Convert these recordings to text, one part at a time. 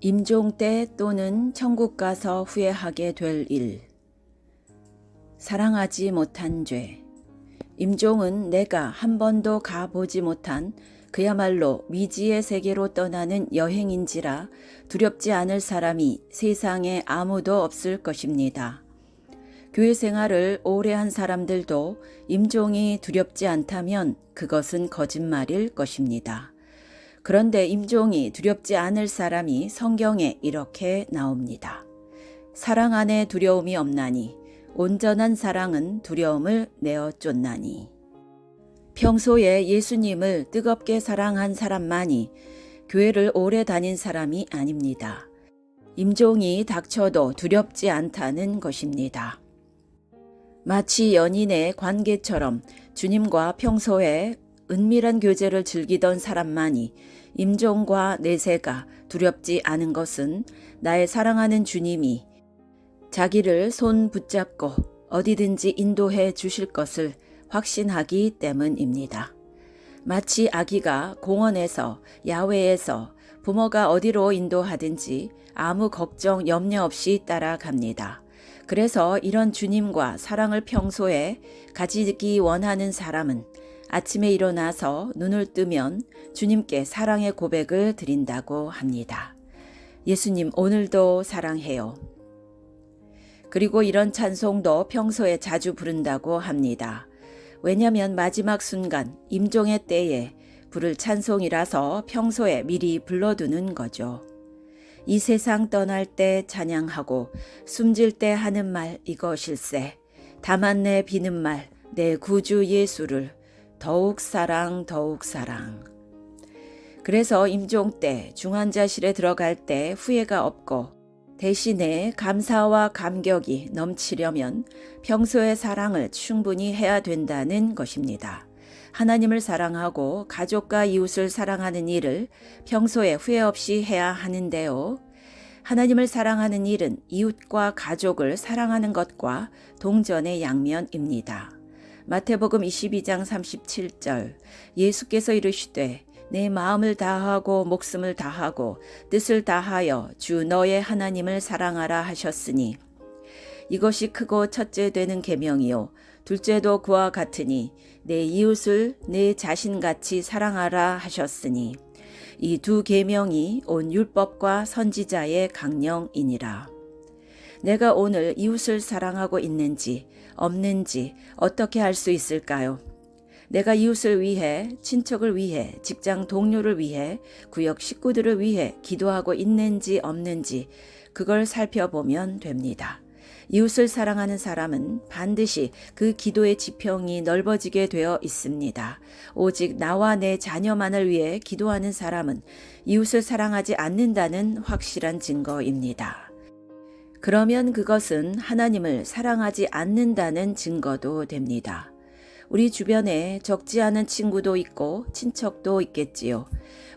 임종 때 또는 천국 가서 후회하게 될 일. 사랑하지 못한 죄. 임종은 내가 한 번도 가보지 못한 그야말로 미지의 세계로 떠나는 여행인지라 두렵지 않을 사람이 세상에 아무도 없을 것입니다. 교회 생활을 오래 한 사람들도 임종이 두렵지 않다면 그것은 거짓말일 것입니다. 그런데 임종이 두렵지 않을 사람이 성경에 이렇게 나옵니다. 사랑 안에 두려움이 없나니 온전한 사랑은 두려움을 내어 쫓나니. 평소에 예수님을 뜨겁게 사랑한 사람만이 교회를 오래 다닌 사람이 아닙니다. 임종이 닥쳐도 두렵지 않다는 것입니다. 마치 연인의 관계처럼 주님과 평소에 은밀한 교제를 즐기던 사람만이 임종과 내세가 두렵지 않은 것은 나의 사랑하는 주님이 자기를 손 붙잡고 어디든지 인도해 주실 것을 확신하기 때문입니다. 마치 아기가 공원에서 야외에서 부모가 어디로 인도하든지 아무 걱정 염려 없이 따라갑니다. 그래서 이런 주님과 사랑을 평소에 가지기 원하는 사람은 아침에 일어나서 눈을 뜨면 주님께 사랑의 고백을 드린다고 합니다. 예수님, 오늘도 사랑해요. 그리고 이런 찬송도 평소에 자주 부른다고 합니다. 왜냐하면 마지막 순간 임종의 때에 부를 찬송이라서 평소에 미리 불러두는 거죠. 이 세상 떠날 때 찬양하고 숨질 때 하는 말 이것일세. 다만 내 비는 말 내 구주 예수를 더욱 사랑 더욱 사랑. 그래서 임종 때 중환자실에 들어갈 때 후회가 없고 대신에 감사와 감격이 넘치려면 평소의 사랑을 충분히 해야 된다는 것입니다. 하나님을 사랑하고 가족과 이웃을 사랑하는 일을 평소에 후회 없이 해야 하는데요. 하나님을 사랑하는 일은 이웃과 가족을 사랑하는 것과 동전의 양면입니다. 마태복음 22장 37절 예수께서 이르시되 내 마음을 다하고 목숨을 다하고 뜻을 다하여 주 너의 하나님을 사랑하라 하셨으니 이것이 크고 첫째 되는 계명이요 둘째도 그와 같으니 내 이웃을 내 자신같이 사랑하라 하셨으니 이 두 계명이 온 율법과 선지자의 강령이니라. 내가 오늘 이웃을 사랑하고 있는지 없는지 어떻게 알 수 있을까요? 내가 이웃을 위해, 친척을 위해, 직장 동료를 위해, 구역 식구들을 위해 기도하고 있는지 없는지 그걸 살펴보면 됩니다. 이웃을 사랑하는 사람은 반드시 그 기도의 지평이 넓어지게 되어 있습니다. 오직 나와 내 자녀만을 위해 기도하는 사람은 이웃을 사랑하지 않는다는 확실한 증거입니다. 그러면 그것은 하나님을 사랑하지 않는다는 증거도 됩니다. 우리 주변에 적지 않은 친구도 있고 친척도 있겠지요.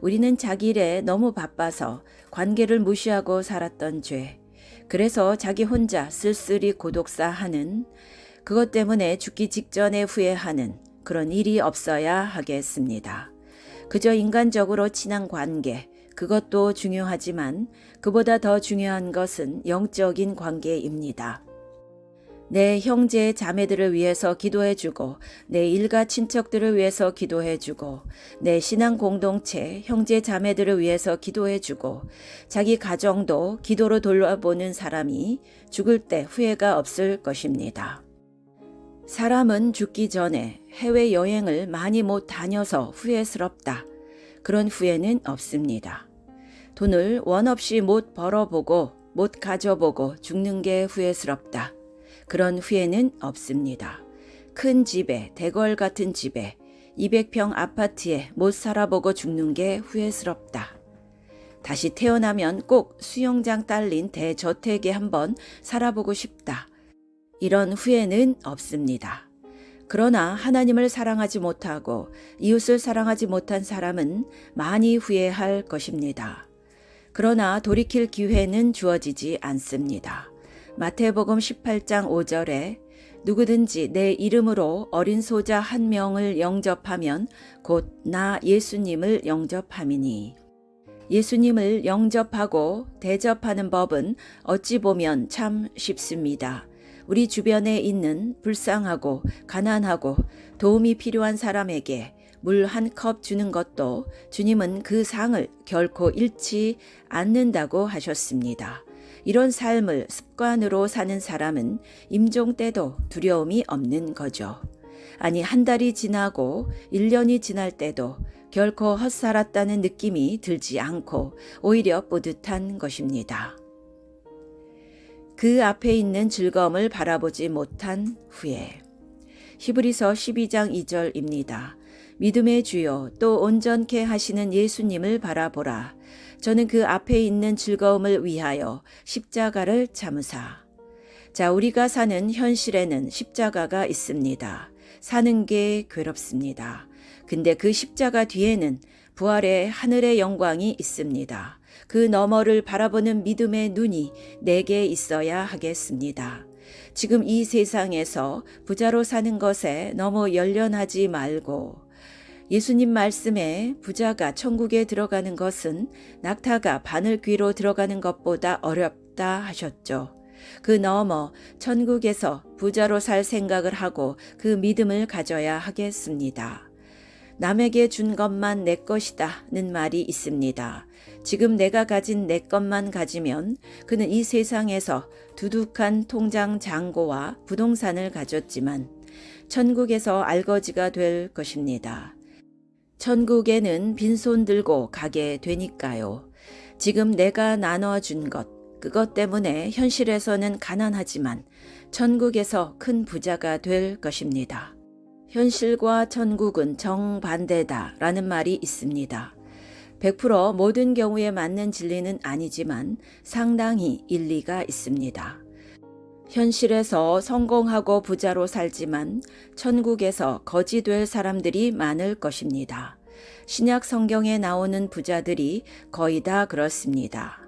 우리는 자기 일에 너무 바빠서 관계를 무시하고 살았던 죄. 그래서 자기 혼자 쓸쓸히 고독사하는, 그것 때문에 죽기 직전에 후회하는 그런 일이 없어야 하겠습니다. 그저 인간적으로 친한 관계, 그것도 중요하지만 그보다 더 중요한 것은 영적인 관계입니다. 내 형제 자매들을 위해서 기도해주고 내 일가 친척들을 위해서 기도해주고 내 신앙 공동체 형제 자매들을 위해서 기도해주고 자기 가정도 기도로 돌아보는 사람이 죽을 때 후회가 없을 것입니다. 사람은 죽기 전에 해외여행을 많이 못 다녀서 후회스럽다. 그런 후회는 없습니다. 돈을 원 없이 못 벌어보고 못 가져보고 죽는 게 후회스럽다. 그런 후회는 없습니다. 큰 집에, 대궐 같은 집에, 200평 아파트에 못 살아보고 죽는 게 후회스럽다. 다시 태어나면 꼭 수영장 딸린 대저택에 한번 살아보고 싶다. 이런 후회는 없습니다. 그러나 하나님을 사랑하지 못하고 이웃을 사랑하지 못한 사람은 많이 후회할 것입니다. 그러나 돌이킬 기회는 주어지지 않습니다. 마태복음 18장 5절에 누구든지 내 이름으로 어린 소자 한 명을 영접하면 곧 나 예수님을 영접함이니. 예수님을 영접하고 대접하는 법은 어찌 보면 참 쉽습니다. 우리 주변에 있는 불쌍하고 가난하고 도움이 필요한 사람에게 물 한 컵 주는 것도 주님은 그 상을 결코 잃지 않는다고 하셨습니다. 이런 삶을 습관으로 사는 사람은 임종 때도 두려움이 없는 거죠. 아니, 한 달이 지나고 1년이 지날 때도 결코 헛살았다는 느낌이 들지 않고 오히려 뿌듯한 것입니다. 그 앞에 있는 즐거움을 바라보지 못한 후에. 히브리서 12장 2절입니다. 믿음의 주요 또 온전케 하시는 예수님을 바라보라. 저는 그 앞에 있는 즐거움을 위하여 십자가를 참으사. 자, 우리가 사는 현실에는 십자가가 있습니다. 사는 게 괴롭습니다. 근데 그 십자가 뒤에는 부활의 하늘의 영광이 있습니다. 그 너머를 바라보는 믿음의 눈이 내게 있어야 하겠습니다. 지금 이 세상에서 부자로 사는 것에 너무 연연하지 말고 예수님 말씀에 부자가 천국에 들어가는 것은 낙타가 바늘귀로 들어가는 것보다 어렵다 하셨죠. 그 너머 천국에서 부자로 살 생각을 하고 그 믿음을 가져야 하겠습니다. 남에게 준 것만 내 것이다는 말이 있습니다. 지금 내가 가진 내 것만 가지면 그는 이 세상에서 두둑한 통장 잔고와 부동산을 가졌지만 천국에서 알거지가 될 것입니다. 천국에는 빈손 들고 가게 되니까요. 지금 내가 나눠준 것, 그것 때문에 현실에서는 가난하지만 천국에서 큰 부자가 될 것입니다. 현실과 천국은 정반대다라는 말이 있습니다. 100% 모든 경우에 맞는 진리는 아니지만 상당히 일리가 있습니다. 현실에서 성공하고 부자로 살지만 천국에서 거지 될 사람들이 많을 것입니다. 신약 성경에 나오는 부자들이 거의 다 그렇습니다.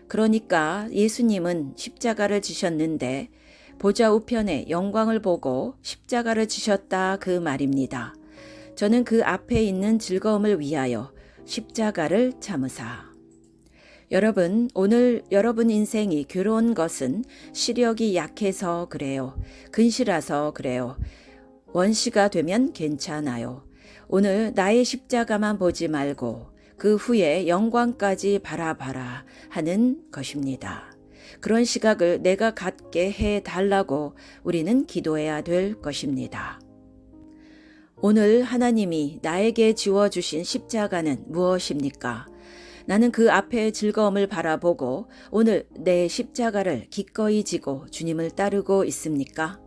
그러니까 예수님은 십자가를 지셨는데 보좌 우편에 영광을 보고 십자가를 지셨다 그 말입니다. 저는 그 앞에 있는 즐거움을 위하여 십자가를 참으사. 여러분, 오늘 여러분 인생이 괴로운 것은 시력이 약해서 그래요. 근시라서 그래요. 원시가 되면 괜찮아요. 오늘 나의 십자가만 보지 말고 그 후에 영광까지 바라봐라 하는 것입니다. 그런 시각을 내가 갖게 해달라고 우리는 기도해야 될 것입니다. 오늘 하나님이 나에게 지워주신 십자가는 무엇입니까? 나는 그 앞에 즐거움을 바라보고 오늘 내 십자가를 기꺼이 지고 주님을 따르고 있습니까?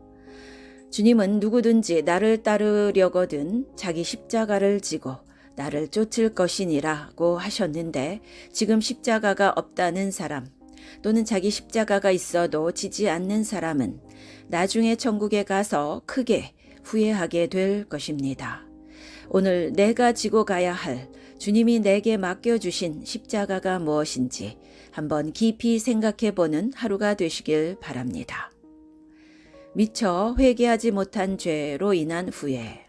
주님은 누구든지 나를 따르려거든 자기 십자가를 지고 나를 쫓을 것이니라고 하셨는데 지금 십자가가 없다는 사람 또는 자기 십자가가 있어도 지지 않는 사람은 나중에 천국에 가서 크게 후회하게 될 것입니다. 오늘 내가 지고 가야 할 주님이 내게 맡겨주신 십자가가 무엇인지 한번 깊이 생각해보는 하루가 되시길 바랍니다. 미처 회개하지 못한 죄로 인한 후회.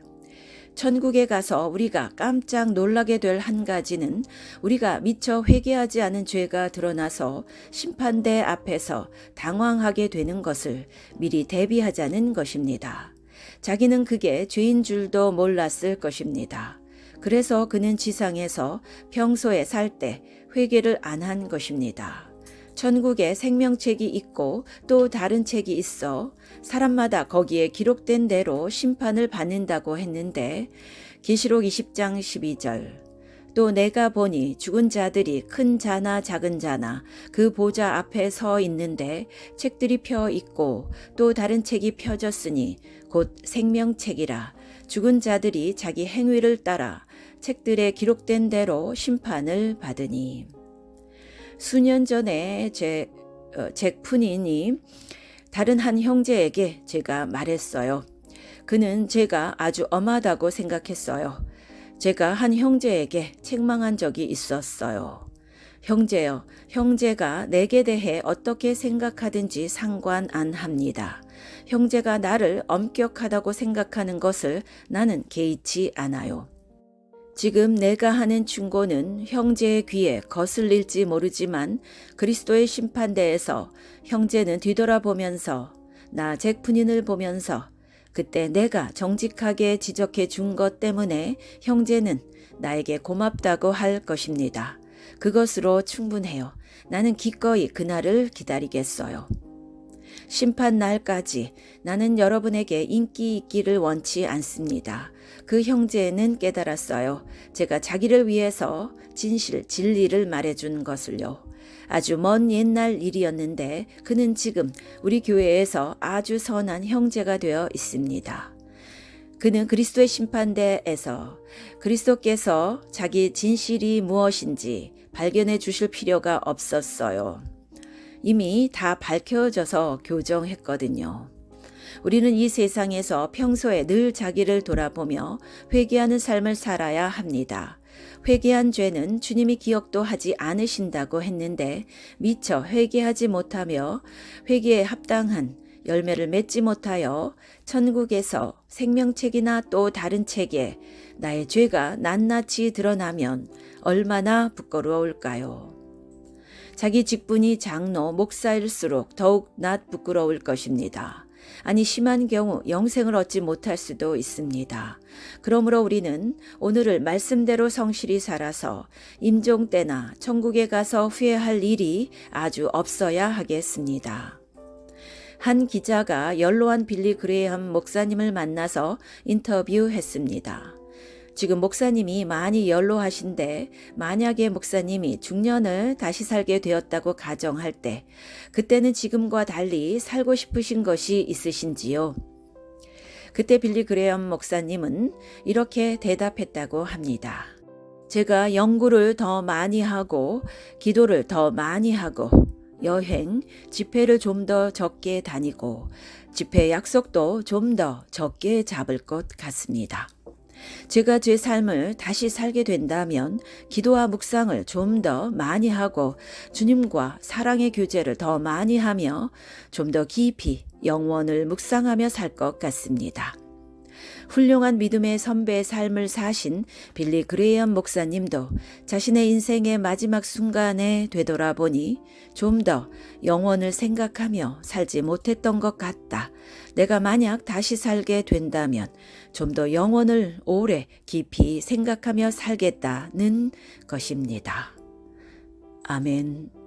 천국에 가서 우리가 깜짝 놀라게 될 한 가지는 우리가 미처 회개하지 않은 죄가 드러나서 심판대 앞에서 당황하게 되는 것을 미리 대비하자는 것입니다. 자기는 그게 죄인 줄도 몰랐을 것입니다. 그래서 그는 지상에서 평소에 살 때 회개를 안 한 것입니다. 천국에 생명책이 있고 또 다른 책이 있어 사람마다 거기에 기록된 대로 심판을 받는다고 했는데 계시록 20장 12절 또 내가 보니 죽은 자들이 큰 자나 작은 자나 그 보좌 앞에 서 있는데 책들이 펴 있고 또 다른 책이 펴졌으니 곧 생명책이라 죽은 자들이 자기 행위를 따라 책들에 기록된 대로 심판을 받으니. 수년 전에 제 잭푸니니 다른 한 형제에게 제가 말했어요. 그는 제가 아주 엄하다고 생각했어요. 제가 한 형제에게 책망한 적이 있었어요. 형제여, 형제가 내게 대해 어떻게 생각하든지 상관 안 합니다. 형제가 나를 엄격하다고 생각하는 것을 나는 개의치 않아요. 지금 내가 하는 충고는 형제의 귀에 거슬릴지 모르지만 그리스도의 심판대에서 형제는 뒤돌아보면서 나 잭프닌을 보면서 그때 내가 정직하게 지적해 준 것 때문에 형제는 나에게 고맙다고 할 것입니다. 그것으로 충분해요. 나는 기꺼이 그날을 기다리겠어요. 심판 날까지 나는 여러분에게 인기 있기를 원치 않습니다. 그 형제는 깨달았어요. 제가 자기를 위해서 진실, 진리를 말해준 것을요. 아주 먼 옛날 일이었는데 그는 지금 우리 교회에서 아주 선한 형제가 되어 있습니다. 그는 그리스도의 심판대에서 그리스도께서 자기 진실이 무엇인지 발견해 주실 필요가 없었어요. 이미 다 밝혀져서 교정했거든요. 우리는 이 세상에서 평소에 늘 자기를 돌아보며 회개하는 삶을 살아야 합니다. 회개한 죄는 주님이 기억도 하지 않으신다고 했는데 미처 회개하지 못하며 회개에 합당한 열매를 맺지 못하여 천국에서 생명책이나 또 다른 책에 나의 죄가 낱낱이 드러나면 얼마나 부끄러울까요? 자기 직분이 장로, 목사일수록 더욱 부끄러울 것입니다. 아니 심한 경우 영생을 얻지 못할 수도 있습니다. 그러므로 우리는 오늘을 말씀대로 성실히 살아서 임종 때나 천국에 가서 후회할 일이 아주 없어야 하겠습니다. 한 기자가 연로한 빌리 그레이엄 목사님을 만나서 인터뷰했습니다. 지금 목사님이 많이 연로하신데 만약에 목사님이 중년을 다시 살게 되었다고 가정할 때 그때는 지금과 달리 살고 싶으신 것이 있으신지요? 그때 빌리 그레이엄 목사님은 이렇게 대답했다고 합니다. 제가 연구를 더 많이 하고 기도를 더 많이 하고 여행, 집회를 좀 더 적게 다니고 집회 약속도 좀 더 적게 잡을 것 같습니다. 제가 제 삶을 다시 살게 된다면 기도와 묵상을 좀 더 많이 하고 주님과 사랑의 교제를 더 많이 하며 좀 더 깊이 영원을 묵상하며 살 것 같습니다. 훌륭한 믿음의 선배의 삶을 사신 빌리 그레이엄 목사님도 자신의 인생의 마지막 순간에 되돌아보니 좀 더 영원을 생각하며 살지 못했던 것 같다. 내가 만약 다시 살게 된다면 좀 더 영원을 오래 깊이 생각하며 살겠다는 것입니다. 아멘.